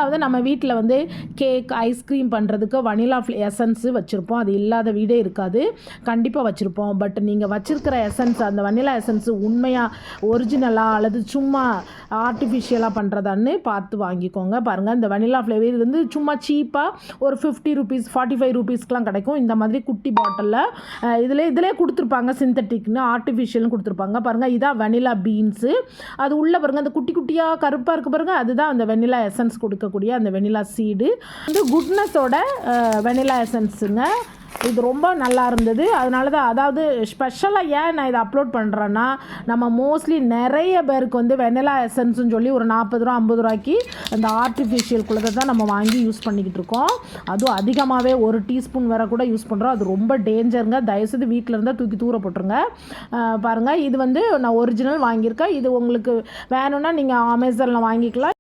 ரெண்டாவது நம்ம வீட்டில் வந்து கேக் ஐஸ்கிரீம் பண்ணுறதுக்கு வனிலா எசன்ஸு வச்சுருப்போம். அது இல்லாத வீடே இருக்காது, கண்டிப்பாக வச்சுருப்போம். பட் நீங்கள் வச்சுருக்கிற எசன்ஸ், அந்த வனிலா எசன்ஸு உண்மையாக ஒரிஜினலாக அல்லது சும்மா ஆர்டிஃபிஷியலாக பண்ணுறதான்னு பார்த்து வாங்கிக்கோங்க. பாருங்கள், இந்த வனிலா ஃப்ளேவர் வந்து சும்மா சீப்பாக ஒரு 50 ருபீஸ் 45 ருபீஸ்க்கெலாம் கிடைக்கும். இந்த மாதிரி குட்டி பாட்டிலில் இதிலே கொடுத்துருப்பாங்க, சிந்தட்டிக்னு ஆர்டிஃபிஷியல்னு கொடுத்துருப்பாங்க. பாருங்கள், இதான் வெனிலா பீன்ஸு. அது உள்ளே பாருங்கள், அந்த குட்டி குட்டியாக கருப்பாக இருக்குது பாருங்கள், அதுதான் அந்த வெனிலா எசன்ஸ் கொடுக்கக்கூடிய அந்த வெனிலா சீடு. வந்து குட்னஸோட வெனிலா எசன்ஸுங்க. இது ரொம்ப நல்லா இருந்தது. அதனால தான், அதாவது ஸ்பெஷலாக ஏன் நான் இதை அப்லோட் பண்ணுறேன்னா, நம்ம மோஸ்ட்லி நிறைய பேருக்கு வந்து வெனிலா எசன்ஸ்னு சொல்லி ஒரு 40 ரூபா 50 ரூபாய்க்கு அந்த ஆர்டிஃபிஷியல் குள்ளதை தான் நம்ம வாங்கி யூஸ் பண்ணிக்கிட்டு இருக்கோம். அதுவும் அதிகமாகவே 1 டீஸ்பூன் வரை கூட யூஸ் பண்ணுறோம். அது ரொம்ப டேஞ்சருங்க. தயவுசெய்து வீட்டில் இருந்தால் தூக்கி தூர போட்டுருங்க. பாருங்கள், இது வந்து நான் ஒரிஜினல் வாங்கியிருக்கேன். இது உங்களுக்கு வேணும்னா நீங்கள் அமேசானில் வாங்கிக்கலாம்.